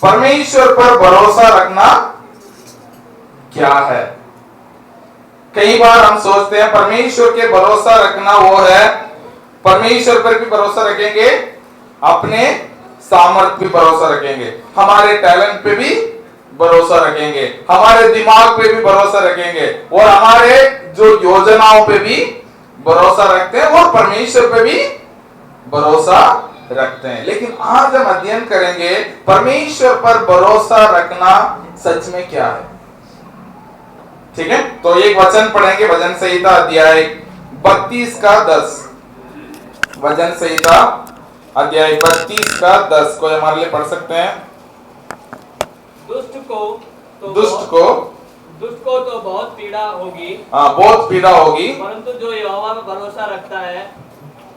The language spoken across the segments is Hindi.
परमेश्वर पर भरोसा रखना क्या है? कई बार हम सोचते हैं परमेश्वर के भरोसा रखना वो है, परमेश्वर पर भी भरोसा रखेंगे, अपने सामर्थ्य पे भरोसा रखेंगे, हमारे टैलेंट पे भी भरोसा रखेंगे, हमारे दिमाग पे भी भरोसा रखेंगे और हमारे जो योजनाओं पे भी भरोसा रखते हैं और परमेश्वर पे भी भरोसा रखते हैं। लेकिन आज हम अध्ययन करेंगे परमेश्वर पर भरोसा रखना सच में क्या है। ठीक है, तो एक वचन पढ़ेंगे, भजन संहिता अध्याय 32 का 10। भजन संहिता अध्याय 32 का 10 को हमारे लिए पढ़ सकते हैं। दुष्ट को तो बहुत पीड़ा होगी, बहुत पीड़ा होगी, परंतु जो यहोवा पर भरोसा रखता है,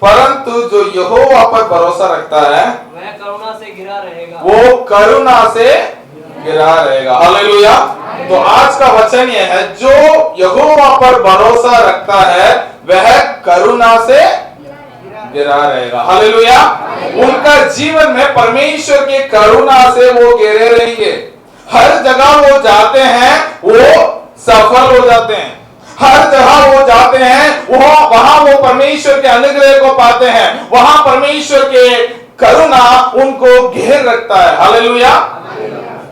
परंतु जो यहोवा पर भरोसा रखता है वह करुणा से घिरा रहेगा, वो करुणा से घिरा रहेगा। हालेलुया। तो आज का वचन यह है, जो यहोवा पर भरोसा रखता है वह करुणा से घिरा रहेगा। हालेलुया। उनका जीवन में परमेश्वर की करुणा से वो घिरे रहेंगे। हर जगह वो जाते हैं वो सफल हो जाते हैं, हर जगह वो जाते हैं वहां वो परमेश्वर के अनुग्रह को पाते हैं, वहां परमेश्वर के करुणा उनको घेर रखता है। हालेलुया।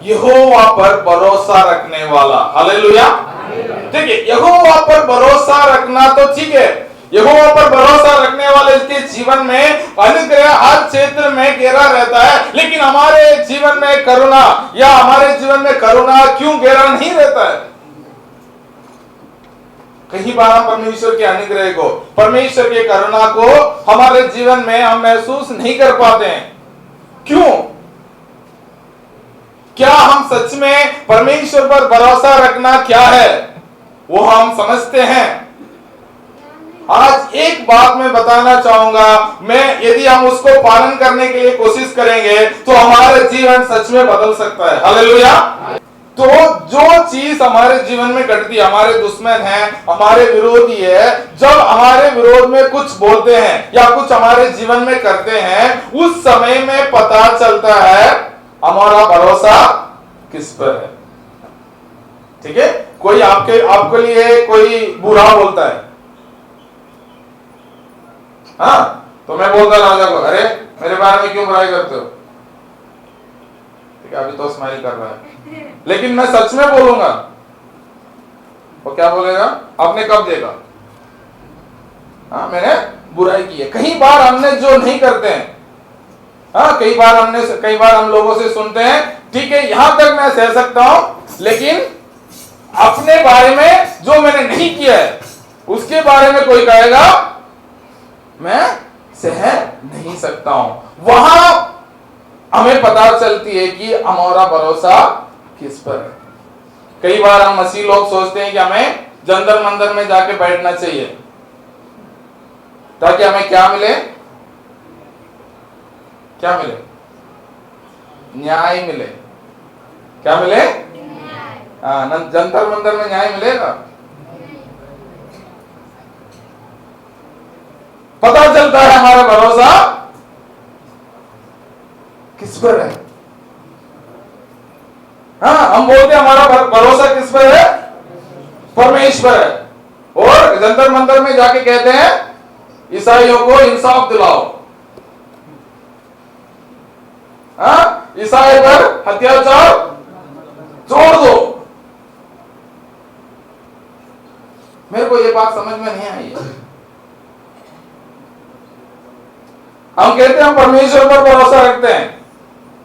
यहोवा पर भरोसा रखने वाला, हालेलुया। ठीक है, यहोवा पर भरोसा रखना तो ठीक है, यहोवा पर भरोसा रखने वाले के जीवन में अनुग्रह हर क्षेत्र में घेरा रहता है, लेकिन हमारे जीवन में करुणा या हमारे जीवन में करुणा क्यों घेरा नहीं रहता है? कई बार हम परमेश्वर के अनुग्रह को, परमेश्वर के करुणा को हमारे जीवन में हम महसूस नहीं कर पाते हैं। क्यों? क्या हम सच में परमेश्वर पर भरोसा रखना क्या है वो हम समझते हैं? आज एक बात मैं बताना चाहूंगा, यदि हम उसको पालन करने के लिए कोशिश करेंगे तो हमारा जीवन सच में बदल सकता है। हालेलुया। तो जो चीज हमारे जीवन में घटती है, हमारे दुश्मन हैं, हमारे विरोधी है, जब हमारे विरोध में कुछ बोलते हैं या कुछ हमारे जीवन में करते हैं, उस समय में पता चलता है हमारा भरोसा किस पर है। ठीक है, कोई आपके लिए कोई बुरा बोलता है, हाँ, तो मैं बोलता राजा को, अरे मेरे बारे में क्यों बुराई करते हो? ठीक है, अभी तो स्माइल कर रहा है, लेकिन मैं सच में बोलूंगा, वो क्या बोलेगा? आपने कब देखा? हाँ, मैंने बुराई की है। कई बार हमने जो नहीं करते हैं, हाँ, कई बार हम लोगों से सुनते हैं, ठीक है यहां तक मैं सह सकता हूं, लेकिन अपने बारे में जो मैंने नहीं किया है उसके बारे में कोई कहेगा मैं सह नहीं सकता हूं। वहां हमें पता चलती है कि हमारा भरोसा किस पर है। कई बार हम मसीह लोग सोचते हैं कि हमें जंतर मंतर में जाके बैठना चाहिए ताकि हमें क्या मिले? क्या मिले? न्याय मिले। क्या मिले? हाँ, जंतर मंतर में न्याय मिलेगा? पता चलता है हमारा भरोसा किस पर है। हाँ, हम बोलते हैं हमारा भरोसा किस पर है? परमेश्वर है। और जंतर मंतर में जाके कहते हैं ईसाइयों को इंसाफ दिलाओ, हाँ, ईसाई पर अत्याचार छोड़ दो। मेरे को ये बात समझ में नहीं आई है। हम कहते हैं हम परमेश्वर पर भरोसा रखते हैं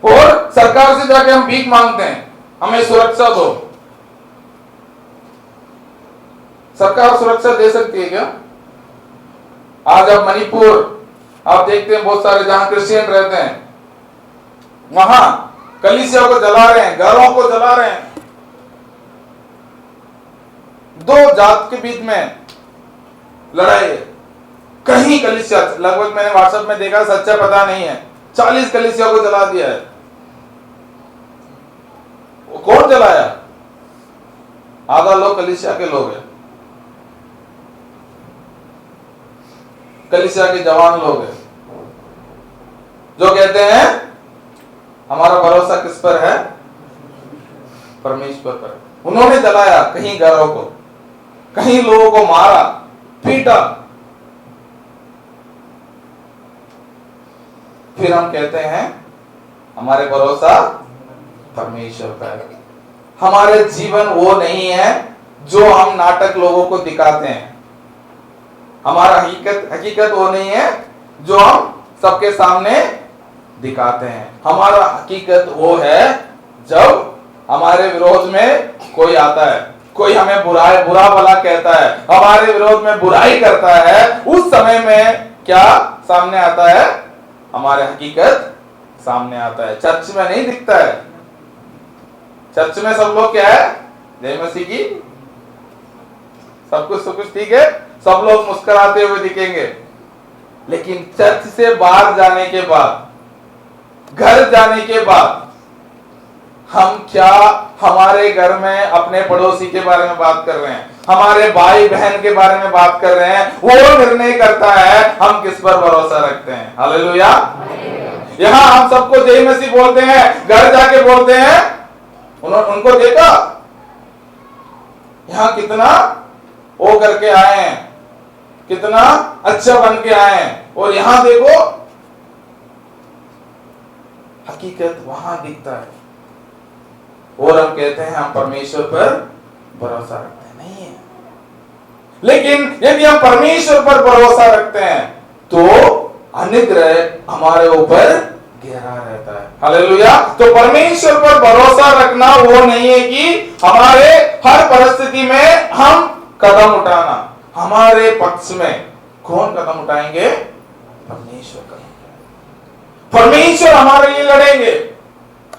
और सरकार से जाके हम भीख मांगते हैं, हमें सुरक्षा दो। सरकार सुरक्षा दे सकती है क्या? आज आप मणिपुर आप देखते हैं, बहुत सारे जहां क्रिश्चियन रहते हैं वहां कलीसिया को जला रहे हैं, घरों को जला रहे हैं। दो जात के बीच में लड़ाई है। कहीं कलीसिया, लगभग मैंने व्हाट्सएप में देखा, सच्चा पता नहीं है, 40 कलीसिया को जला दिया है। वो कौन जलाया? आधा लोग कलीसिया के लोग हैं, कलीसिया के जवान लोग हैं, जो कहते हैं हमारा भरोसा किस पर है? परमेश्वर पर। उन्होंने जलाया कहीं घरों को, कहीं लोगों को मारा, पीटा, फिर हम कहते हैं हमारे भरोसा परमेश्वर पर है। हमारे जीवन वो नहीं है जो हम नाटक लोगों को दिखाते हैं। हमारा हकीकत वो नहीं है जो हम सबके सामने दिखाते हैं। हमारा हकीकत वो है जब हमारे विरोध में कोई आता है, कोई हमें बुरा भला कहता है, हमारे विरोध में बुराई करता है, उस समय में क्या सामने आता है? हमारे हकीकत सामने आता है। चर्च में नहीं दिखता है। चर्च में सब लोग क्या है? जय मसीह की, सब कुछ ठीक है, सब लोग मुस्कुराते हुए दिखेंगे। लेकिन चर्च से बाहर जाने के बाद, घर जाने के बाद, हम क्या हमारे घर में अपने पड़ोसी के बारे में बात कर रहे हैं, हमारे भाई बहन के बारे में बात कर रहे हैं, वो निर्णय करता है हम किस पर भरोसा रखते हैं। हालेलुया। यहां हम सबको जय मसीह बोलते हैं, घर जाके बोलते हैं, उनको देखा यहां कितना वो करके आए हैं, कितना अच्छा बन के आए हैं, और यहां देखो हकीकत वहां दिखता है, और हम कहते हैं हम परमेश्वर पर भरोसा रखते हैं। नहीं है। लेकिन यदि हम परमेश्वर पर भरोसा रखते हैं तो अनुग्रह हमारे ऊपर गहरा रहता है। हालेलुया। तो परमेश्वर पर भरोसा रखना वो नहीं है कि हमारे हर परिस्थिति में हम कदम उठाना। हमारे पक्ष में कौन कदम उठाएंगे? परमेश्वर कदम। परमेश्वर हमारे लिए लड़ेंगे।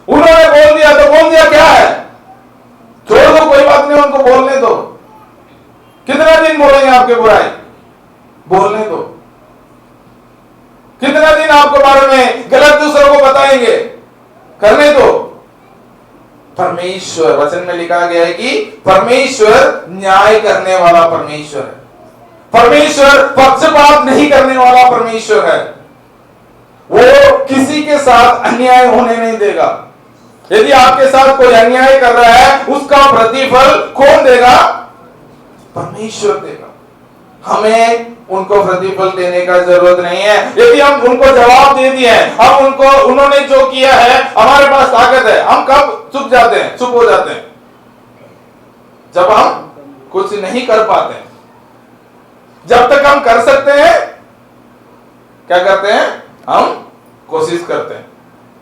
उन्होंने बोल दिया तो बोल दिया, क्या है, छोड़ दो, कोई बात नहीं, उनको बोलने दो। कितना दिन बोलेंगे आपके बुराई? बोलने दो। कितना दिन आपके बारे में गलत दूसरों को बताएंगे? करने दो। परमेश्वर, वचन में लिखा गया है कि परमेश्वर न्याय करने वाला परमेश्वर है। परमेश्वर पक्षपात नहीं करने वाला परमेश्वर है। वो किसी के साथ अन्याय होने नहीं देगा। यदि आपके साथ कोई अन्याय कर रहा है, उसका प्रतिफल कौन देगा? परमेश्वर देगा। हमें उनको प्रतिफल देने का जरूरत नहीं है। यदि हम उनको जवाब दे दिए, हम उन्होंने जो किया है, हमारे पास ताकत है, हम कब चुप जाते हैं, चुप हो जाते हैं? जब हम कुछ नहीं कर पाते। जब तक हम कर सकते हैं, क्या करते हैं? हम कोशिश करते हैं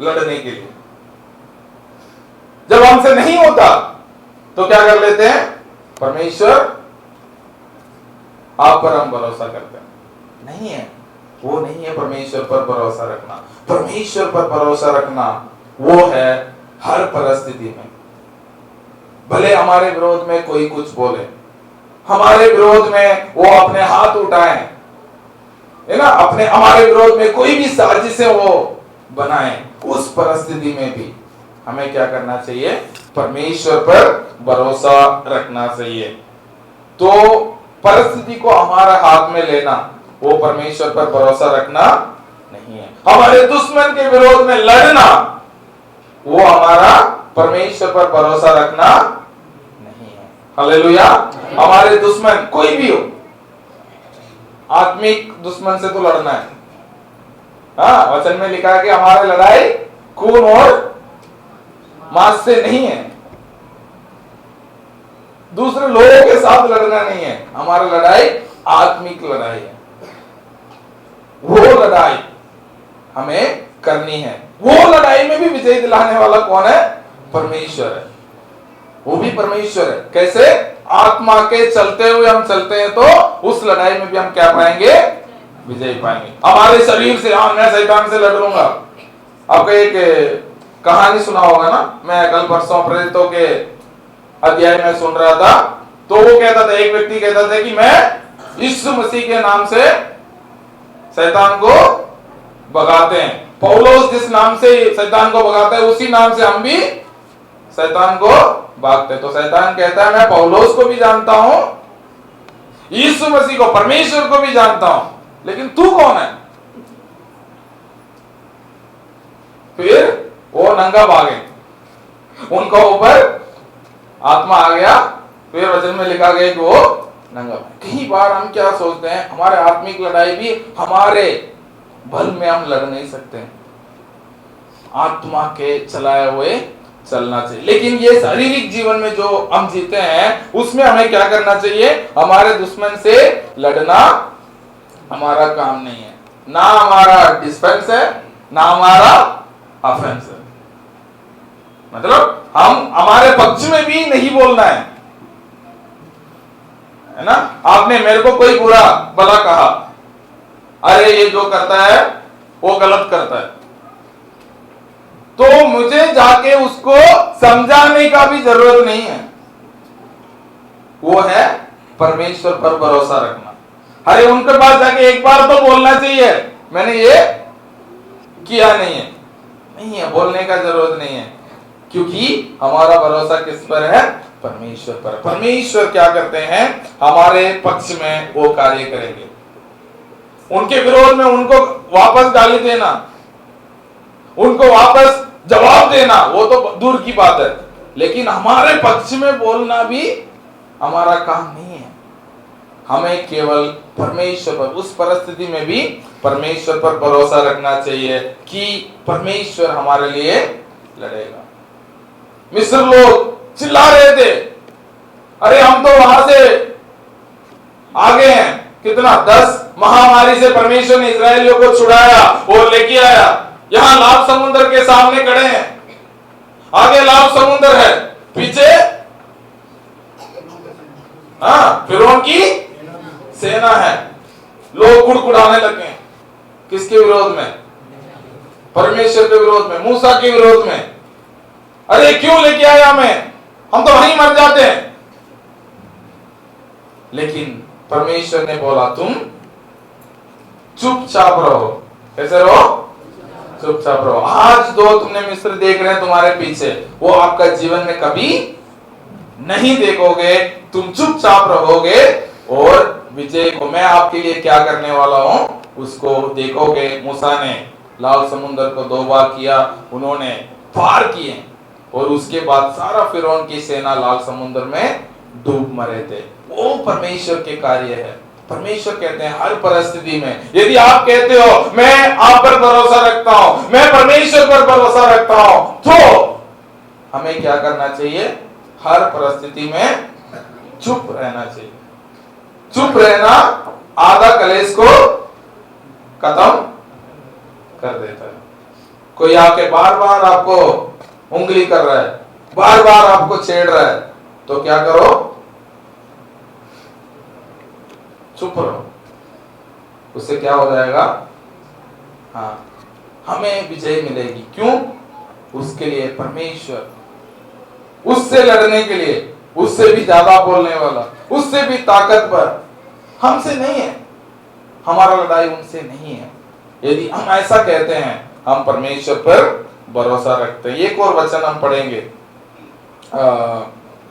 लड़ने के लिए। जब हमसे नहीं होता तो क्या कर लेते हैं? परमेश्वर आप पर हम भरोसा करते हैं। नहीं है, वो नहीं है परमेश्वर पर भरोसा रखना। परमेश्वर पर भरोसा रखना वो है हर परिस्थिति में, भले हमारे विरोध में कोई कुछ बोले, हमारे विरोध में वो अपने हाथ उठाएं, है ना, अपने हमारे विरोध में कोई भी साजिशें वो बनाएं, उस परिस्थिति में भी हमें क्या करना चाहिए? परमेश्वर पर भरोसा रखना चाहिए। तो परिस्थिति को हमारा हाथ में लेना वो परमेश्वर पर भरोसा रखना नहीं है। हमारे दुश्मन के विरोध में लड़ना वो हमारा परमेश्वर पर भरोसा रखना नहीं है। हालेलुया। हमारे दुश्मन कोई भी हो, आत्मिक दुश्मन से तो लड़ना है। हाँ, वचन में लिखा है कि हमारी लड़ाई खून और मांस से नहीं है, दूसरे लोगों के साथ लड़ना नहीं है। हमारा लड़ाई आत्मिक लड़ाई है। वो लड़ाई हमें करनी है। वो लड़ाई में भी विजय दिलाने वाला कौन है? परमेश्वर है। वो भी परमेश्वर है। कैसे? आत्मा के चलते हुए हम चलते हैं तो उस लड़ाई में भी हम क्या पाएंगे? विजय पाएंगे। हमारे शरीर से मैं शैतान से लड़ लूंगा। आपका एक कहानी सुना होगा ना, मैं कल परसों प्रेरितों के अध्याय में सुन रहा था, तो वो कहता था, एक व्यक्ति कहता था कि मैं यीशु मसीह के नाम से शैतान को भगाते हैं। पौलुस जिस नाम से शैतान को भगाता है, उसी नाम से हम भी शैतान को भागते हैं। तो शैतान कहता है, मैं पौलुस को भी जानता हूं, यीशु मसीह को, परमेश्वर को भी जानता हूं, लेकिन तू कौन है? फिर वो नंगा भागे, उनका ऊपर आत्मा आ गया, फिर वचन में लिखा गया कि वो नंगा भागे। कई बार हम क्या सोचते हैं, हमारे आत्मिक लड़ाई भी हमारे बल में हम लड़ नहीं सकते, आत्मा के चलाए हुए चलना चाहिए। लेकिन ये शारीरिक जीवन में जो हम जीते हैं उसमें हमें क्या करना चाहिए, हमारे दुश्मन से लड़ना हमारा काम नहीं है, ना हमारा डिफेंस है ना हमारा ऑफेंस है। मतलब हम हमारे पक्ष में भी नहीं बोलना है ना। आपने मेरे को कोई बुरा भला कहा, अरे ये जो करता है वो गलत करता है, तो मुझे जाके उसको समझाने का भी जरूरत नहीं है, वो है परमेश्वर पर भरोसा रखना। अरे उनके पास जाके एक बार तो बोलना चाहिए, मैंने ये किया नहीं है, नहीं है, बोलने का जरूरत नहीं है, क्योंकि हमारा भरोसा किस पर है, परमेश्वर पर। परमेश्वर क्या करते हैं, हमारे पक्ष में वो कार्य करेंगे। उनके विरोध में उनको वापस गाली देना, उनको वापस जवाब देना, वो तो दूर की बात है, लेकिन हमारे पक्ष में बोलना भी हमारा काम नहीं है। हमें केवल परमेश्वर पर, उस परिस्थिति में भी परमेश्वर पर भरोसा रखना चाहिए कि परमेश्वर हमारे लिए लड़ेगा। मिस्र लोग चिल्ला रहे थे, अरे हम तो वहां से आगे हैं, कितना 10 महामारी से परमेश्वर ने इस्राएलियों को छुड़ाया और लेके आया, यहां लाल समुद्र के सामने खड़े हैं, आगे लाल समुद्र है, पीछे फिरौन की सेना है। लोग कुड़कुड़ाने लगे, किसके विरोध में, परमेश्वर के विरोध में, मूसा के विरोध में। अरे क्यों लेके आया हमें, हम तो वहीं मर जाते हैं। लेकिन परमेश्वर ने बोला तुम चुपचाप रहो। कैसे रहो, चुपचाप रहो। आज दो तुमने मिस्र देख रहे हैं तुम्हारे पीछे, वो आपका जीवन में कभी नहीं देखोगे, तुम चुपचाप रहोगे और विजय को मैं आपके लिए क्या करने वाला हूं उसको देखोगे। मूसा ने लाल समुद्र को 2 बार किया, उन्होंने पार किए, और उसके बाद सारा फिरौन की सेना लाल समुद्र में डूब मरे थे। वो परमेश्वर के कार्य है। परमेश्वर कहते हैं हर परिस्थिति में, यदि आप कहते हो मैं आप पर भरोसा रखता हूं, मैं परमेश्वर पर भरोसा रखता हूं, तो हमें क्या करना चाहिए, हर परिस्थिति में चुप रहना चाहिए। चुप रहना आधा कलेश को खत्म कर देता है। कोई आके बार बार आपको उंगली कर रहा है, बार बार आपको छेड़ रहा है, तो क्या करो, चुप रहो। उससे क्या हो जाएगा, हाँ, हमें विजय मिलेगी। क्यों, उसके लिए परमेश्वर, उससे लड़ने के लिए, उससे भी ज्यादा बोलने वाला, उससे भी ताकतवर हमसे नहीं है, हमारा लड़ाई उनसे नहीं है। यदि हम ऐसा कहते हैं, हम परमेश्वर पर भरोसा रखते हैं। एक और वचन हम पढ़ेंगे,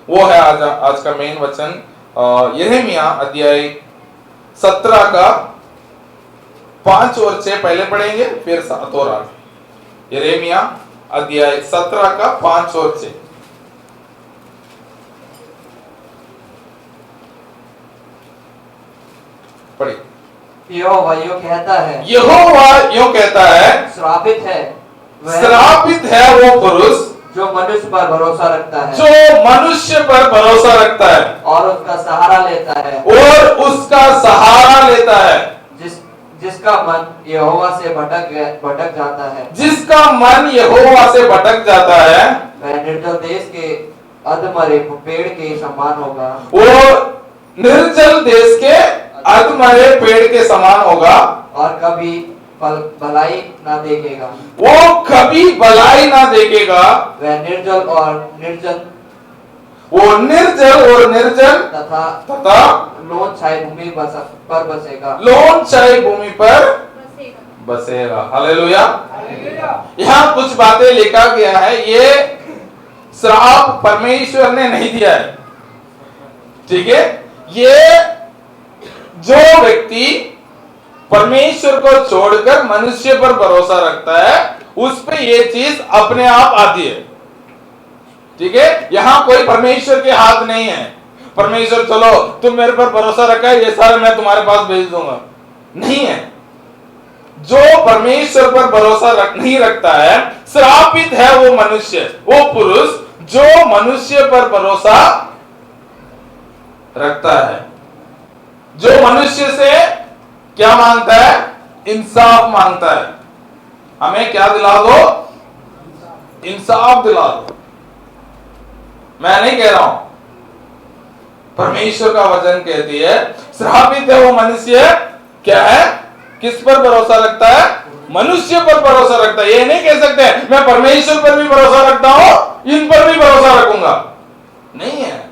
वो है आज का मेन वचन, यिर्मयाह अध्याय 17 का 5 और 6 पहले पढ़ेंगे, फिर 7 और 8। यिर्मयाह अध्याय 17 का 5 और 6 पढ़िए। यहोवा यूं कहता है, यहोवा यूं कहता है, श्रापित है वो पुरुष जो मनुष्य पर भरोसा रखता है, जो मनुष्य पर भरोसा रखता है और उसका सहारा लेता है, जिसका मन यहोवा से भटक जाता है, जिसका मन यहोवा से भटक जाता है, वह निर्जल देश के अधमरे पेड़ के समान होगा। वो निर्जल देश के अधमरे पेड़ के समान होगा, और कभी भलाई ना देखेगा। वो कभी भलाई ना देखेगा। वह निर्जल और निर्जन तथा लोन छाई भूमि पर बसेगा। लोन छाई भूमि पर बसेगा। हालेलुया। यहाँ कुछ बातें लिखा गया है, ये श्राप परमेश्वर ने नहीं दिया है, ठीक है। ये जो व्यक्ति परमेश्वर को छोड़कर मनुष्य पर भरोसा रखता है, उस पे ये चीज अपने आप आती है। ठीक है, यहां कोई परमेश्वर के हाथ नहीं है, परमेश्वर चलो तुम मेरे पर भरोसा रखा है, ये सारे मैं तुम्हारे पास भेज दूंगा, नहीं है। जो परमेश्वर पर भरोसा नहीं रखता है, श्रापित है वो मनुष्य, वो पुरुष जो मनुष्य पर भरोसा रखता है, जो मनुष्य से क्या मांगता है, इंसाफ मांगता है। हमें क्या दिला दो, इंसाफ दिला दो। मैं नहीं कह रहा हूं, परमेश्वर का वचन कहती है श्रापित है वो मनुष्य, क्या है, किस पर भरोसा रखता है, मनुष्य पर भरोसा रखता है। ये नहीं कह सकते मैं परमेश्वर पर भी भरोसा रखता हूं, इन पर भी भरोसा रखूंगा, नहीं है।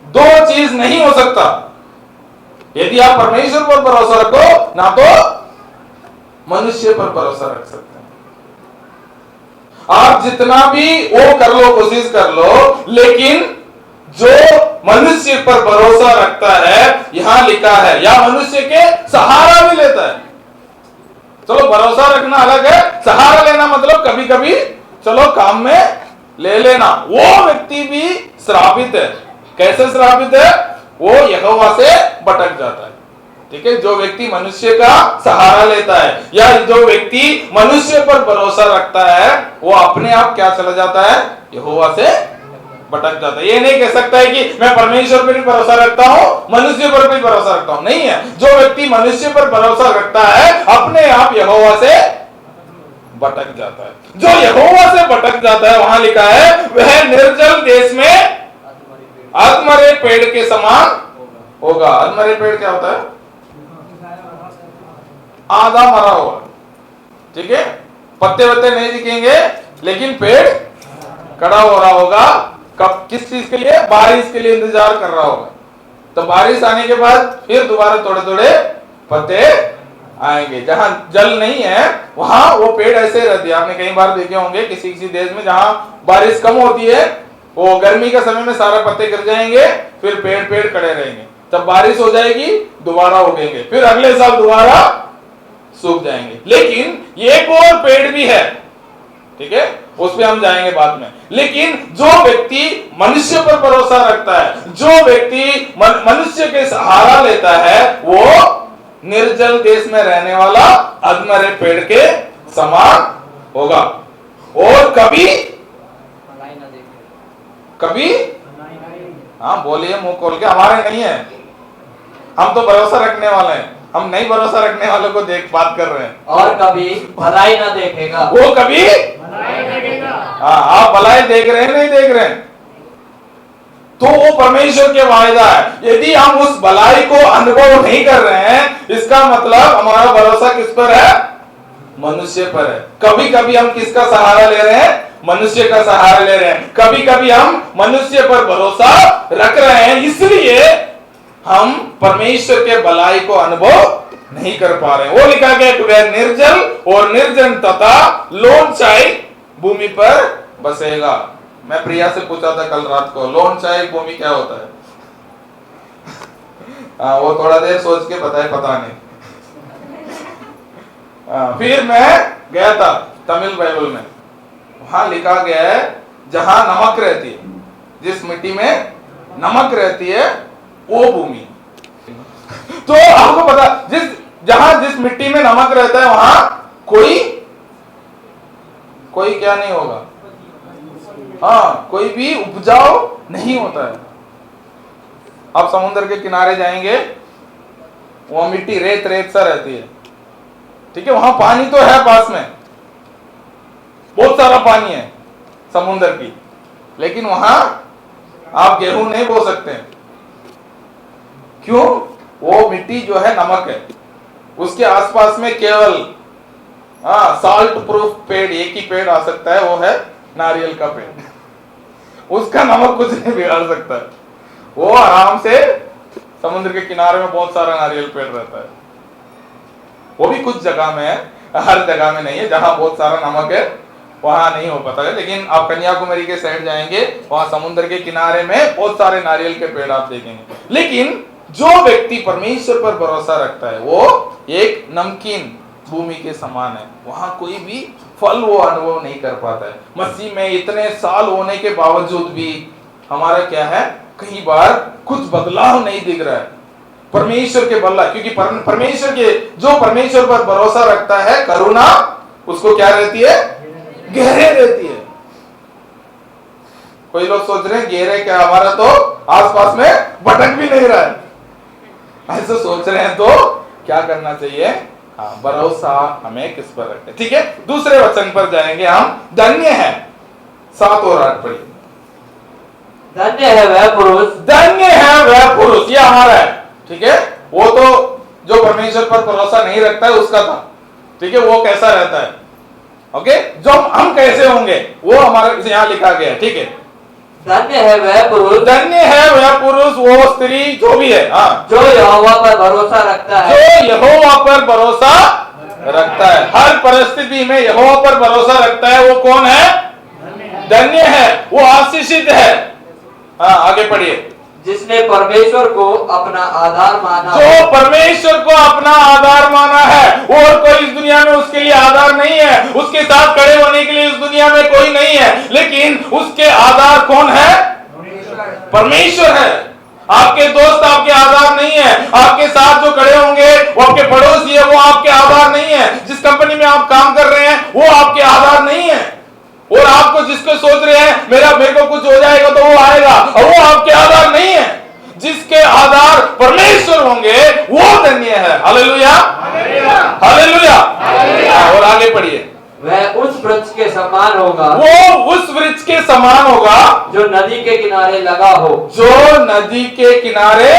दो चीज नहीं हो सकता। यदि आप परमेश्वर पर भरोसा रखो ना तो मनुष्य पर भरोसा रख सकते हैं। आप जितना भी वो कर लो, कोशिश कर लो, लेकिन जो मनुष्य पर भरोसा रखता है, यहां लिखा है, या मनुष्य के सहारा भी लेता है। चलो भरोसा रखना अलग है, सहारा लेना मतलब कभी कभी चलो काम में ले लेना, वो व्यक्ति भी श्रापित है। कैसे श्रापित है, वो यहोवा से भटक जाता है। ठीक है, जो व्यक्ति मनुष्य का सहारा लेता है या जो व्यक्ति मनुष्य पर भरोसा रखता है, वो अपने आप क्या चला जाता है, यहोवा से भटक जाता है। ये नहीं कह सकता है कि मैं परमेश्वर पर भी भरोसा रखता हूं, मनुष्य पर भी भरोसा रखता हूं, नहीं है। जो व्यक्ति मनुष्य पर भरोसा रखता है, अपने आप यहोवा से भटक जाता है। जो यहोवा से भटक जाता है, वहां लिखा है वह निर्जल देश में अधमरे पेड़ के समान होगा। अधमरे पेड़ क्या होता है, आधा मरा हुआ। ठीक है, पत्ते वत्ते नहीं दिखेंगे, लेकिन पेड़ खड़ा हो रहा होगा। कब, किस चीज के लिए, बारिश के लिए इंतजार कर रहा होगा। तो बारिश आने के बाद फिर दोबारा थोड़े थोड़े पत्ते आएंगे। जहां जल नहीं है वहां वो पेड़ ऐसे रहते हैं। आपने कई बार देखे होंगे किसी किसी देश में जहां बारिश कम होती है, वो गर्मी के समय में सारे पत्ते गिर जाएंगे, फिर पेड़ पेड़ खड़े रहेंगे। जब बारिश हो जाएगी दोबारा उगेंगे, फिर अगले साल दोबारा सूख जाएंगे। लेकिन एक और पेड़ भी है, ठीक है, उस पे हम जाएंगे बाद में। लेकिन जो व्यक्ति मनुष्य पर भरोसा रखता है, जो व्यक्ति मनुष्य के सहारा लेता है, वो निर्जल देश में रहने वाला अधमरे पेड़ के समान होगा और कभी कभी, हाँ बोलिए मुंह खोल के, हमारे नहीं है, हम तो भरोसा रखने वाले हैं, हम नहीं भरोसा रखने वालों को देख बात कर रहे हैं। और कभी भलाई ना देखेगा, वो कभी भलाई देखेगा। हाँ, आप भलाई देख रहे हैं, नहीं देख रहे हैं, तो वो परमेश्वर के वायदा है। यदि हम उस भलाई को अनुभव नहीं कर रहे हैं, इसका मतलब हमारा भरोसा किस पर है, मनुष्य पर है। कभी कभी हम किसका सहारा ले रहे हैं, मनुष्य का सहारा ले रहे हैं। कभी कभी हम मनुष्य पर भरोसा रख रहे हैं, इसलिए हम परमेश्वर के भलाई को अनुभव नहीं कर पा रहे हैं। वो लिखा गया कि वह निर्जल और निर्जन तथा लोनचाई भूमि पर बसेगा। मैं प्रिया से पूछा था कल रात को, लोनचाई भूमि क्या होता है? वो थोड़ा देर सोच के बताए, पता नहीं। फिर मैं गया था तमिल बाइबल में, वहां लिखा गया है जहां नमक रहती है, जिस मिट्टी में नमक रहती है वो भूमि। तो आपको पता, जिस मिट्टी में नमक रहता है वहां कोई क्या नहीं होगा, हाँ, कोई भी उपजाऊ नहीं होता है। आप समुद्र के किनारे जाएंगे, वहां मिट्टी रेत रेत सा रहती है, ठीक है, वहां पानी तो है पास में, बहुत सारा पानी है समुद्र की, लेकिन वहां आप गेहूं नहीं बो सकते। क्यों? वो मिट्टी जो है नमक है, उसके आसपास में केवल साल्ट प्रूफ पेड़, एक ही पेड़ आ सकता है, वो है नारियल का पेड़। उसका नमक कुछ नहीं बिगाड़ सकता है। वो आराम से समुद्र के किनारे में बहुत सारा नारियल पेड़ रहता है। वो भी कुछ जगह में है, हर जगह में नहीं है। जहां बहुत सारा नमक है वहां नहीं हो पाता है, लेकिन आप कन्याकुमारी के साइड जाएंगे, वहां समुद्र के किनारे में बहुत सारे नारियल के पेड़ आप देखेंगे। लेकिन जो व्यक्ति परमेश्वर पर भरोसा रखता है, वो एक नमकीन भूमि के समान है, वहां कोई भी फल वो अनुभव नहीं कर पाता है। मसीह में इतने साल होने के बावजूद भी हमारा क्या है, कई बार कुछ बदलाव नहीं दिख रहा है परमेश्वर के बल्ला, क्योंकि परमेश्वर के जो परमेश्वर पर भरोसा रखता है, करुणा उसको क्या रहती है, गहरे रहती है। कोई लोग सोच रहे हैं गहरे क्या, हमारा तो आसपास में भटक भी नहीं रहा है, ऐसे सोच रहे हैं तो क्या करना चाहिए, हाँ, भरोसा हमें किस पर रखें। ठीक है, दूसरे वचन पर जाएंगे हम, धन्य है, 7 और 8 पढ़िए। धन्य है वह पुरुष, धन्य है वह पुरुष, ये हमारा है। ठीक है, वो तो जो परमेश्वर पर भरोसा नहीं रखता है उसका था। ठीक है, वो कैसा रहता है, ओके, जो हम कैसे होंगे वो हमारा यहाँ लिखा गया है। ठीक है, धन्य है वह पुरुष, धन्य है वह पुरुष, वो स्त्री जो भी है, हाँ, जो यहोवा पर भरोसा रखता है, जो यहोवा पर भरोसा रखता है, हर परिस्थिति में यहोवा पर भरोसा रखता है, वो कौन है, धन्य है, वो आशीषित है। हाँ, आगे पढ़िए। जिसने परमेश्वर को अपना आधार माना, जो परमेश्वर को अपना आधार माना है, और कोई इस दुनिया में उसके लिए आधार नहीं है, उसके साथ खड़े होने के लिए इस दुनिया में कोई नहीं है, लेकिन उसके आधार कौन है, परमेश्वर है। आपके दोस्त आपके आधार नहीं है, आपके साथ जो खड़े होंगे वो आपके पड़ोसी है, वो आपके आधार नहीं है, जिस कंपनी में आप काम कर रहे हैं वो आपके आधार नहीं है, और आपको जिसको सोच रहे हैं मेरे को कुछ हो जाएगा तो वो आएगा, और वो आपके आधार नहीं है। जिसके आधार परमेश्वर होंगे वो धन्य है। Hallelujah, hallelujah. और आगे पढ़िए। वह उस वृक्ष के समान होगा, वो उस वृक्ष के समान होगा जो नदी के किनारे लगा हो, जो नदी के किनारे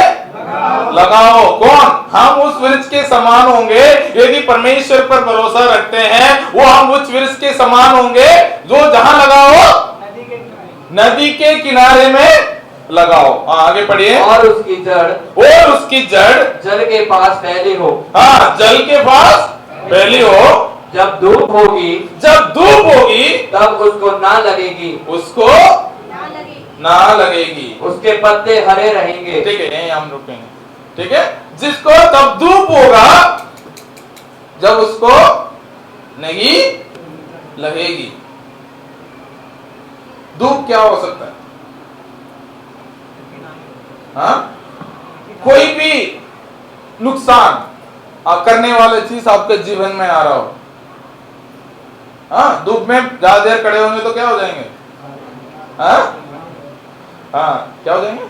लगा हो। कौन, हम उस वृक्ष के समान होंगे यदि परमेश्वर पर भरोसा रखते हैं, वो हम उस वृक्ष के समान होंगे जो जहां लगा हो, नदी के किनारे में लगाओ। हाँ, आगे पढ़िए। और उसकी जड़ जल के पास फैली हो। हाँ, जल के पास फैली हो। जब धूप होगी तब उसको ना लगेगी, उसको ना लगेगी, उसके पत्ते हरे रहेंगे। ठीक है, यहीं हम रुकेंगे। ठीक है, जिसको तब धूप होगा जब उसको नहीं लगेगी। धूप क्या हो सकता है, हाँ, कोई भी नुकसान करने वाली चीज आपके जीवन में आ रहा हो। हाँ, धूप में ज्यादा देर खड़े होंगे तो क्या हो जाएंगे, हाँ, क्या हो जाएंगे,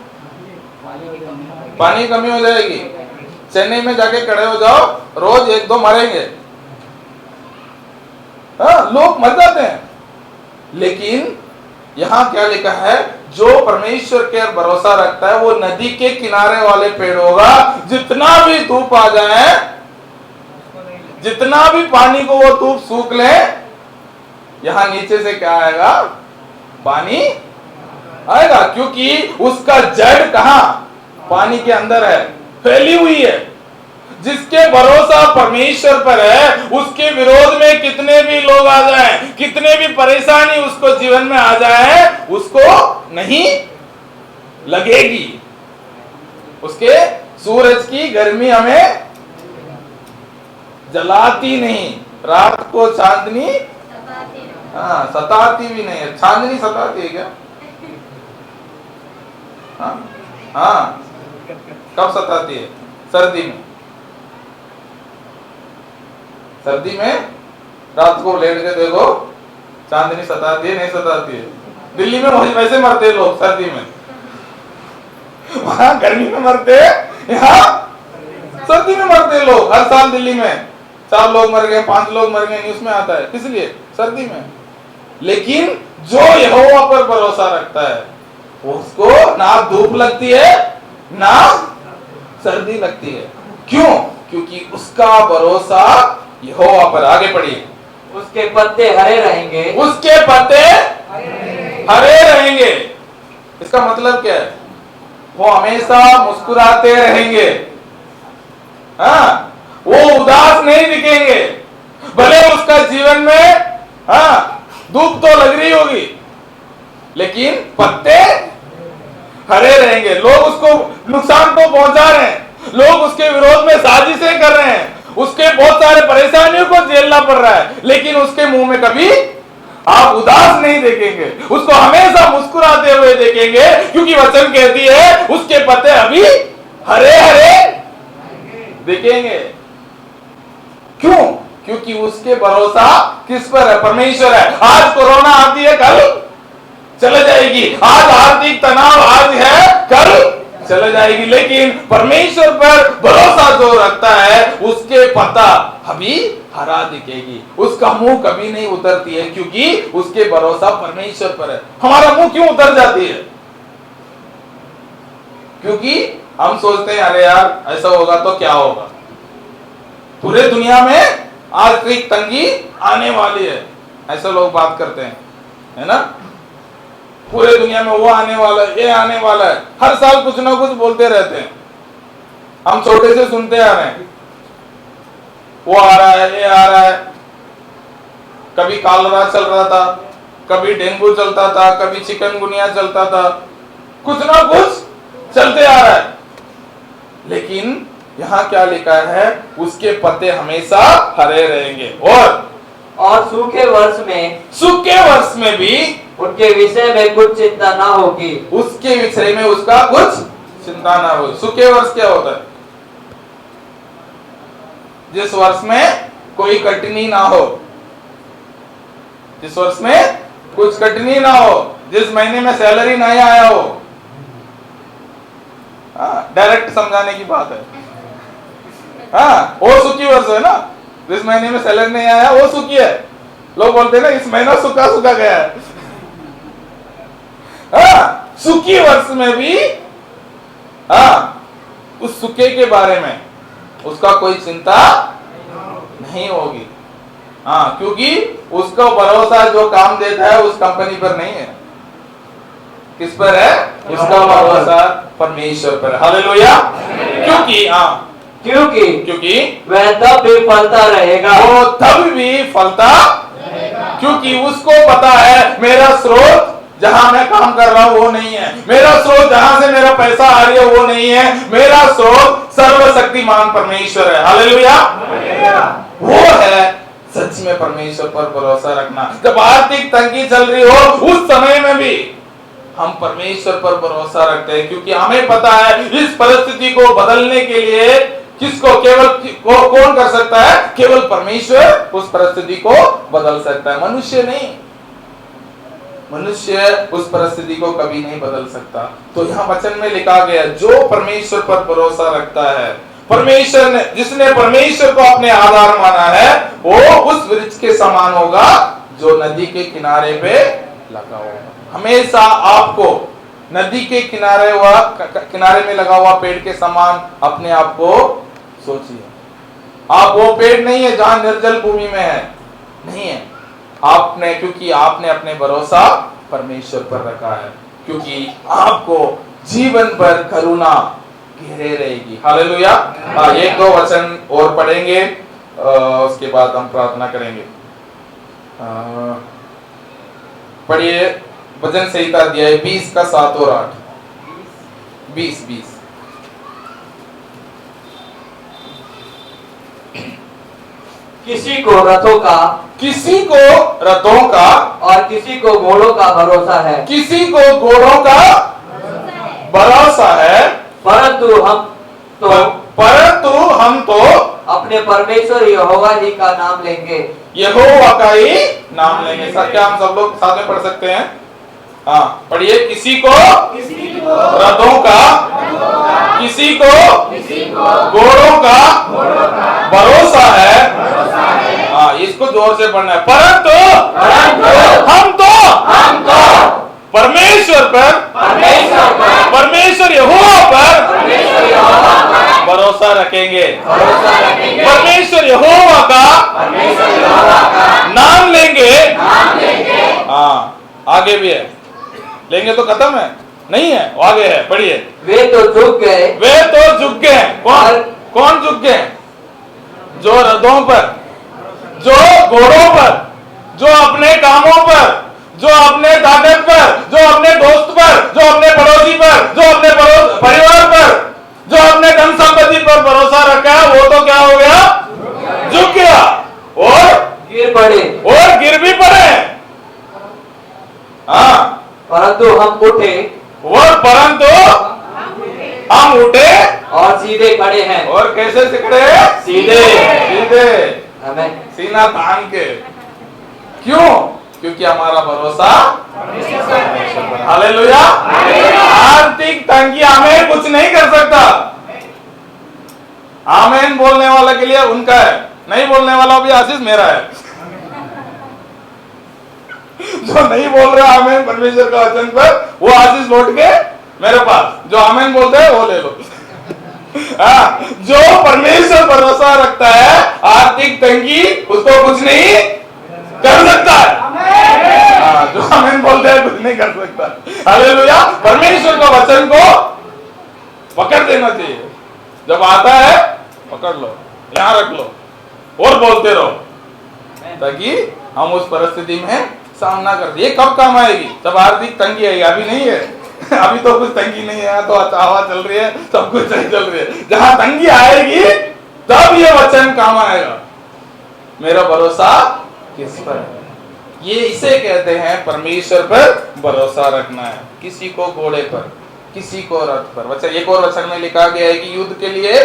पानी की कमी हो जाएगी। चेन्नई में जाके खड़े हो जाओ, रोज 1-2 मरेंगे। हाँ, लोग मर जाते हैं, लेकिन यहां क्या लिखा है, जो परमेश्वर के भरोसा रखता है वो नदी के किनारे वाले पेड़ होगा। जितना भी धूप आ जाए, जितना भी पानी को वो धूप सूख ले, यहां नीचे से क्या आएगा, पानी आएगा, क्योंकि उसका जड़ कहां, पानी के अंदर है, फैली हुई है। जिसके भरोसा परमेश्वर पर है, उसके विरोध में कितने भी लोग आ जाएं, कितने भी परेशानी उसको जीवन में आ जाए, उसको नहीं लगेगी। उसके सूरज की गर्मी हमें जलाती नहीं, रात को चांदनी हाँ सताती भी नहीं है। चांदनी सताती है क्या, हाँ, कब सताती है, सर्दी में। सर्दी में रात को लेट के देखो, चांदनी सताती है, नहीं सताती है। दिल्ली में वैसे मरते हैं लोग सर्दी में, वहां गर्मी में मरते हैं, यहाँ सर्दी में मरते हैं लोग। हर साल दिल्ली में 4 लोग मर गए, 5 लोग मर गए, न्यूज में आता है, किस लिए, सर्दी में। लेकिन जो यहोवा पर भरोसा रखता है, उसको ना धूप लगती है ना सर्दी लगती है। क्यों, क्योंकि उसका भरोसा यहोवा पर। आगे पढ़िए। उसके पत्ते हरे रहेंगे, उसके पत्ते हरे रहेंगे। इसका मतलब क्या है, वो हमेशा मुस्कुराते रहेंगे। हाँ, वो उदास नहीं दिखेंगे, भले उसका जीवन में हाँ धूप तो लग रही होगी, लेकिन पत्ते हरे रहेंगे। लोग उसको नुकसान तो पहुंचा रहे हैं, लोग उसके विरोध में साजिशें कर रहे हैं, उसके बहुत सारे परेशानियों को झेलना पड़ रहा है, लेकिन उसके मुंह में कभी आप उदास नहीं देखेंगे, उसको हमेशा मुस्कुराते हुए देखेंगे, क्योंकि वचन कहती है उसके पत्ते अभी हरे हरे दिखेंगे। क्यों? क्योंकि उसके भरोसा किस पर है? परमेश्वर है। आज कोरोना आती है, कल चले जाएगी, आज आर्थिक तनाव आज है, कल चले जाएगी, लेकिन परमेश्वर पर भरोसा जो रखता है उसके पत्ता अभी हरा दिखेगी, उसका मुंह कभी नहीं उतरती है, क्योंकि उसके भरोसा परमेश्वर पर है। हमारा मुंह क्यों उतर जाती है? क्योंकि हम सोचते हैं अरे यार ऐसा होगा तो क्या होगा, पूरे दुनिया में आर्थिक तंगी आने वाली है, ऐसे लोग बात करते हैं, है ना? पूरे दुनिया में वो आने वाला है, ये आने वाला है, हर साल कुछ ना कुछ बोलते रहते हैं, हम छोटे से सुनते आ रहे हैं, वो आ रहा है, ये आ रहा है, कभी कॉलरा चल रहा था, कभी डेंगू चलता था, कभी चिकनगुनिया चलता था, कुछ ना कुछ चलते आ रहा है, लेकिन यहाँ क्या लिखा है? उसके पत्ते हमेशा हरे रहेंगे, और सूखे वर्ष में भी उनके विषय में कुछ चिंता ना होगी, उसके विषय में उसका कुछ चिंता ना हो। सूखे वर्ष क्या होता है? जिस वर्ष में कोई कटनी ना हो, जिस वर्ष में कुछ कटनी ना हो, जिस महीने में सैलरी नहीं आया हो, डायरेक्ट समझाने की बात है, हाँ वो सूखी वर्ष है ना, जिस महीने में सैलरी नहीं आया वो सूखी है। लोग बोलते हैं ना इस महीना सूखा सूखा गया है, हाँ सूखी वर्ष में भी उस सूखे के बारे में उसका कोई चिंता नहीं होगी, क्योंकि उसका भरोसा जो काम देता है उस कंपनी पर नहीं है, किस पर है? उसका भरोसा परमेश्वर पर। हालेलुया। क्योंकि वह तब भी फलता रहेगा, वो तब भी फलता, क्योंकि उसको पता है मेरा स्रोत जहां मैं काम कर रहा हूं वो नहीं है, मेरा स्रोत जहां से मेरा पैसा आ रही है वो नहीं है, मेरा स्रोत सर्वशक्तिमान परमेश्वर है। हालेलुया। वो है सच में परमेश्वर पर भरोसा रखना। जब आर्थिक तंगी चल रही हो उस समय में भी हम परमेश्वर पर भरोसा रखते हैं, क्योंकि हमें पता है इस परिस्थिति को बदलने के लिए किसको कौन कर सकता है? केवल परमेश्वर उस परिस्थिति को बदल सकता है, मनुष्य नहीं। मनुष्य उस परिस्थिति को कभी नहीं बदल सकता। तो यहाँ वचन में लिखा गया जो परमेश्वर पर भरोसा रखता है, परमेश्वर ने, जिसने परमेश्वर को अपने आधार माना है, वो उस वृक्ष के समान होगा जो नदी के किनारे पे लगा होगा। हमेशा आपको नदी के किनारे में लगा हुआ पेड़ के समान अपने आप को सोचिए। आप वो पेड़ नहीं है जहां निर्जल भूमि में है, नहीं है आपने, क्योंकि आपने अपने भरोसा परमेश्वर पर रखा है, क्योंकि आपको जीवन भर करुणा घेरे रहेगी। हालेलुया। एक दो वचन और पढ़ेंगे, उसके बाद हम प्रार्थना करेंगे। पढ़िए भजन संहिता अध्याय 20 का 7 और 8। 20 किसी को रथों का और किसी को घोड़ों का भरोसा है, किसी को घोड़ों का भरोसा है, परंतु हम तो अपने परमेश्वर यहोवा ही का नाम लेंगे। यहोवा का ही नाम लेंगे। सर क्या हम सब लोग साथ में पढ़ सकते हैं? हाँ पढ़िए। किसी को रथों का, किसी को घोड़ों का भरोसा है। हाँ इसको जोर से पढ़ना है। परंतु हम तो परमेश्वर पर, परमेश्वर यहोवा पर भरोसा रखेंगे। परमेश्वर यहोवा का नाम लेंगे। हाँ आगे भी है, लेंगे तो खत्म है नहीं है, आगे है, पढ़िए। वे तो झुक गए। कौन झुक गए? जो रथों पर, जो घोड़ों पर, जो अपने कामों पर, जो अपने ताकत पर, जो अपने दोस्त पर, जो अपने पड़ोसी पर, जो अपने परिवार पर, जो अपने धन संपत्ति पर भरोसा रखा है, वो तो क्या हो गया? परंतु हम उठे और परंतु हम उठे और सीधे खड़े हैं। और कैसे से खड़े? सीधे। सीधे, आमीन। सीना तान के। क्यों? क्योंकि हमारा भरोसा हालेलुया। आर्थिक तंगी हमें कुछ नहीं कर सकता। आमीन बोलने वाला के लिए उनका है, नहीं बोलने वाला भी आशीष मेरा है। जो नहीं बोल रहा आमीन परमेश्वर का वचन पर, वो आशीष लौट के मेरे पास। जो आमीन बोलते हैं वो ले लो। जो परमेश्वर भरोसा रखता है, आर्थिक तंगी उसको कुछ नहीं कर सकता है। जो आमीन बोलते हैं कुछ नहीं कर सकता। हालेलुया। परमेश्वर का वचन को पकड़ देना चाहिए। जब आता है पकड़ लो, यहां रख लो और बोलते रहो, ताकि हम उस परिस्थिति में सामना कर। ये कब काम आएगी? जब आर्थिक तंगी आएगी। अभी नहीं है। अभी तो कुछ तंगी नहीं है, तो हवा चल रही है, सब कुछ सही चल रही है। जहां तंगी आएगी तब ये वचन काम आएगा। मेरा भरोसा किस पर है? ये इसे कहते हैं परमेश्वर पर भरोसा रखना है। किसी को घोड़े पर, किसी को रथ पर। वचन एक और वचन में लिखा गया है कि युद्ध के लिए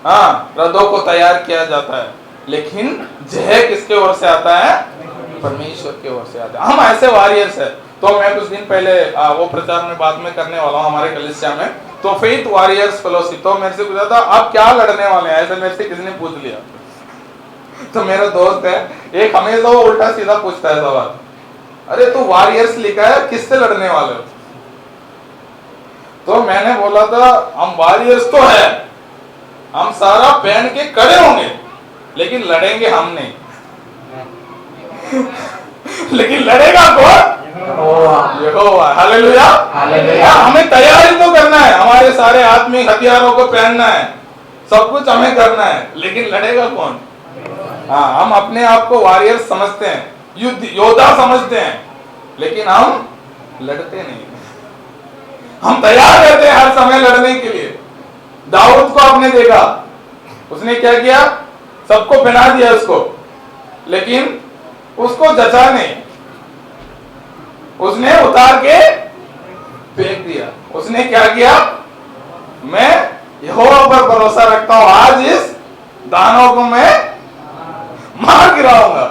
रथों को तैयार किया जाता है, लेकिन जय किसके ओर से आता है? परमेश्वर के ओर से आता है। हम ऐसे वॉरियर्स है। तो मैं कुछ दिन पहले वो प्रचार में बाद में करने वाला हूँ हमारे कलीसिया में, तो फेथ वॉरियर्स फेलोशिप, तो मेरे से पूछा था आप क्या लड़ने वाले हैं, ऐसे मेरे से किसी ने पूछ लिया। तो मेरा दोस्त है एक, हमेशा वो उल्टा सीधा पूछता है सवाल, अरे तू वॉरियर्स लिखा है, किससे लड़ने वाले हो? तो मैंने बोला था हम वॉरियर्स तो है, हम सारा पहन के खड़े होंगे, लेकिन लड़ेंगे हम नहीं। लेकिन लड़ेगा कौन? यहोवा। हालेलुया। हमें तैयारी तो करना है, हमारे सारे आत्मिक हथियारों को पहनना है, सब कुछ हमें करना है, लेकिन लड़ेगा कौन? हम अपने आप को वॉरियर समझते हैं, युद्ध योद्धा समझते हैं, लेकिन हम लड़ते नहीं। हम तैयार रहते हैं हर समय लड़ने के लिए। दाऊद को आपने देखा, उसने क्या किया? सबको पहना दिया उसको, लेकिन उसको जचा नहीं, उसने उतार के फेंक दिया। उसने क्या किया? मैं यहोवा पर भरोसा रखता हूं, आज इस दानव को मैं मार गिराऊंगा।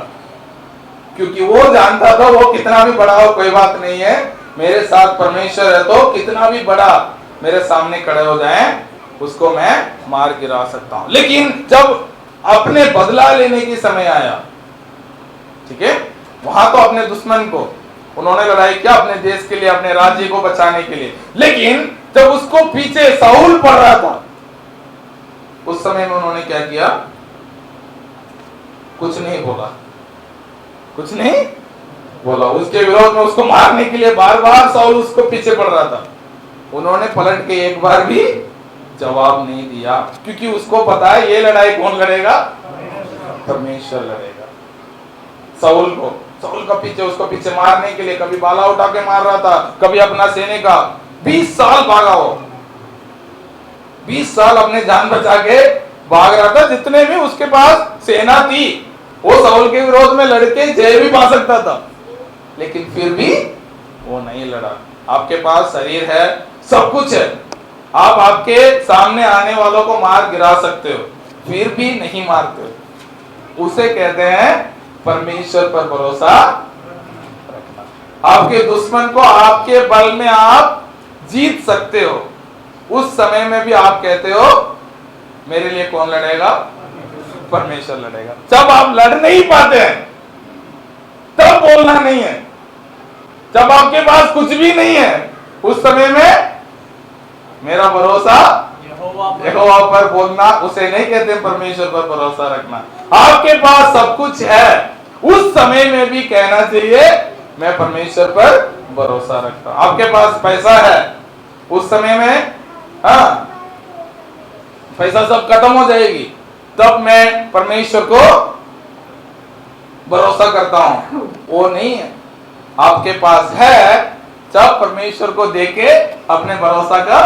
क्योंकि वो जानता था वो कितना भी बड़ा हो कोई बात नहीं है, मेरे साथ परमेश्वर है, तो कितना भी बड़ा मेरे सामने खड़े हो जाए उसको मैं मार गिरा सकता हूं। लेकिन जब अपने बदला लेने की समय आया, ठीक है, वहां तो अपने दुश्मन को उन्होंने लड़ाई किया, अपने देश के लिए, अपने राज्य को बचाने के लिए। लेकिन जब उसको पीछे साउल पड़ रहा था, उस समय में उन्होंने क्या किया? कुछ नहीं बोला, कुछ नहीं बोला। उसके विरोध में उसको मारने के लिए बार बार साउल उसको पीछे पड़ रहा था। उन्होंने पलट के एक बार भी जवाब नहीं दिया, क्योंकि उसको पता है ये लड़ाई कौन लड़ेगा? परमेश्वर लड़ेगा। साउल का पीछे, उसको पीछे मारने के लिए कभी बाला उठा के मार रहा था, कभी अपना सेने का 20 साल भागा वो, 20 साल अपने जान बचा के भाग रहा था। जितने भी उसके पास सेना थी, वो साउल के विरोध में लड़के जय भी पा सकता था, लेकिन फिर भी वो नहीं लड़ा। आपके पास शरीर है, सब कुछ है, आप आपके सामने आने वालों को मार गिरा सकते हो, फिर भी नहीं मारते हो। उसे कहते हैं परमेश्वर पर भरोसा रखना। आपके दुश्मन को आपके बल में आप जीत सकते हो। उस समय में भी आप कहते हो मेरे लिए कौन लड़ेगा? परमेश्वर लड़ेगा। जब आप लड़ नहीं पाते हैं तब बोलना नहीं है। जब आपके पास कुछ भी नहीं है, उस समय में मेरा भरोसा यहोवा पर बोलना, उसे नहीं कहते परमेश्वर पर भरोसा रखना। आपके पास सब कुछ है, उस समय में भी कहना चाहिए मैं परमेश्वर पर भरोसा रखता हूं। आपके पास पैसा है, उस समय में पैसा सब खत्म हो जाएगी, तब मैं परमेश्वर को भरोसा करता हूं। वो नहीं है। आपके पास है, जब परमेश्वर को देके अपने भरोसा का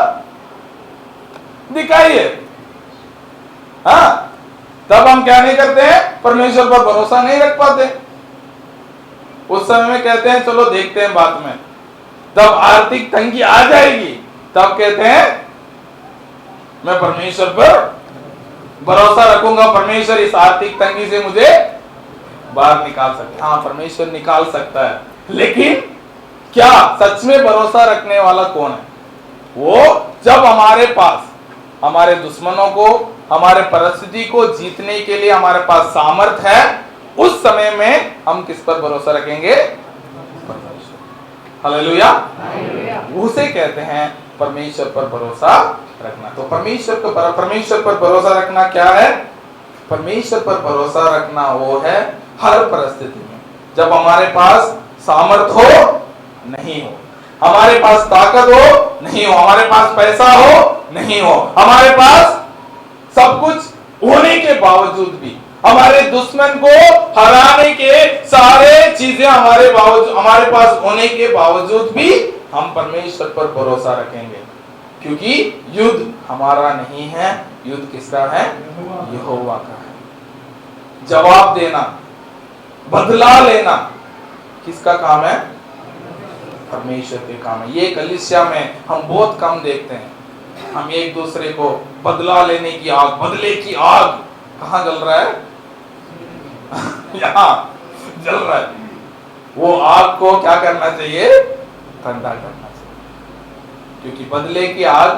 दिखाइए। तब हम क्या नहीं करते हैं? परमेश्वर पर भरोसा नहीं रख पाते। उस समय में कहते हैं चलो देखते हैं बाद में, जब आर्थिक तंगी आ जाएगी तब कहते हैं मैं परमेश्वर पर भरोसा रखूंगा, परमेश्वर इस आर्थिक तंगी से मुझे बाहर निकाल सकता है। हाँ, परमेश्वर निकाल सकता है, लेकिन क्या सच में भरोसा रखने वाला कौन है? वो जब हमारे पास हमारे दुश्मनों को, हमारे परिस्थिति को जीतने के लिए हमारे पास सामर्थ है, उस समय में हम किस पर भरोसा रखेंगे? परमेश्वर। हालेलुया। उसे कहते हैं परमेश्वर पर भरोसा रखना। तो परमेश्वर पर भरोसा रखना क्या है? परमेश्वर पर भरोसा रखना वो है हर परिस्थिति में, जब हमारे पास सामर्थ हो नहीं हो, हमारे पास ताकत हो नहीं हो, हमारे पास पैसा हो नहीं हो, हमारे पास सब कुछ होने के बावजूद भी, हमारे दुश्मन को हराने के सारे चीजें हमारे पास होने के बावजूद भी हम परमेश्वर पर भरोसा रखेंगे, क्योंकि युद्ध हमारा नहीं है, युद्ध किसका है? यहोवा का है। जवाब देना, बदला लेना किसका काम है? परमेश्वर के काम है। ये कलीसिया में हम बहुत कम देखते हैं। हम एक दूसरे को बदला लेने की आग, बदले की आग कहाँ जल रहा है? यहाँ जल रहा है। वो आग को क्या करना चाहिए? ठंडा करना चाहिए, क्योंकि बदले की आग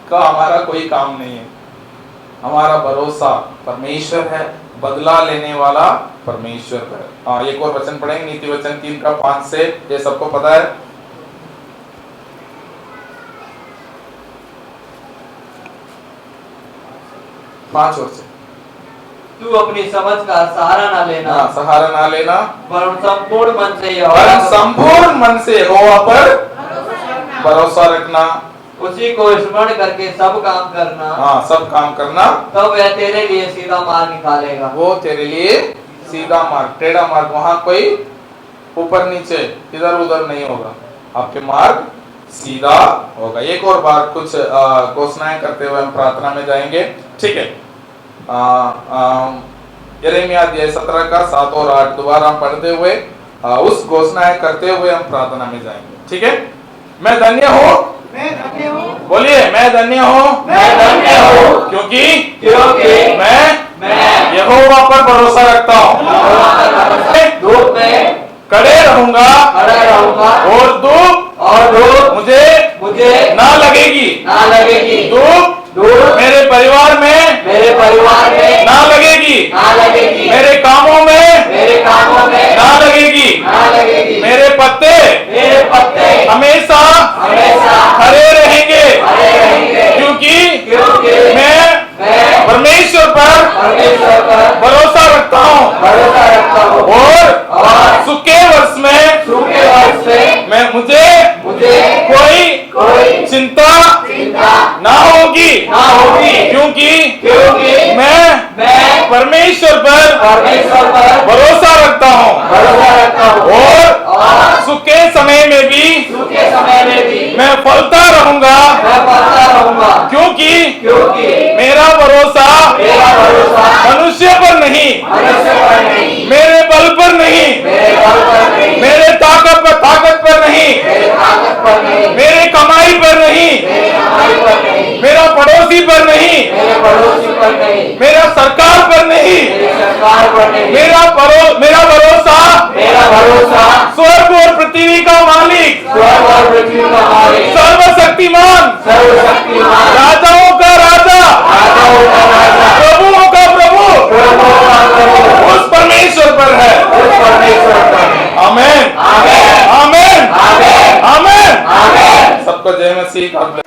का हमारा कोई काम नहीं है। हमारा भरोसा परमेश्वर है, बदला लेने वाला परमेश्वर है। हाँ, एक और वचन पढ़ेंगे, नीति वचन 3:5 से, ये सबको पता है। पांच और से। तू अपनी समझ का सहारा ना लेना, सहारा ना लेना, वरन संपूर्ण मन से यहोवा पर भरोसा रखना, उसी को स्मरण करके सब काम करना। हाँ, सब काम करना, तब वह तेरे लिए सीधा मार्ग निकालेगा। वो तेरे लिए सीधा मार्ग, टेढ़ा मार्ग, वहां कोई ऊपर नीचे इधर उधर नहीं होगा, आपके मार्ग सीधा होगा। एक और बार कुछ घोषणाएं करते हुए हम प्रार्थना में जाएंगे, ठीक है? यिर्मयाह अध्याय 17 का 7 और 8 दोबारा हम पढ़ते हुए उस घोषणाएं करते हुए हम प्रार्थना में जाएंगे, ठीक है? मैं धन्य हूँ, बोलिए मैं धन्य हूँ, क्योंकि मैं यहोवा पर भरोसा रखता हूँ। धूप में खड़े रहूंगा और धूप मुझे ना लगेगी। धूप मेरे परिवार में ना लगेगी। मेरे कामों में ना लगेगी। मेरे पत्ते हमेशा हरे रहेंगे, क्योंकि मैं परमेश्वर पर भरोसा रखता हूँ। और सूखे वर्ष में मैं मुझे कोई चिंता ना होगी, क्योंकि मैं परमेश्वर पर भरोसा रखता हूँ। और सूखे समय में भी मैं फलता रहूंगा, क्योंकि मेरा भरोसा मनुष्य पर नहीं, मेरे बल पर नहीं, मेरे ताकत पर नहीं, मेरे कमाई पर नहीं, मेरा पड़ोसी पर नहीं, मेरा सरकार पर नहीं, मेरा भरोसा स्वर्ग और पृथ्वी का मालिक, सर्वशक्तिमान, राजाओं का राजा, प्रभुओं का प्रभु, उस परमेश्वर पर है। आमेन, आमेन, आमेन, आमेन। सबको जय मसीह।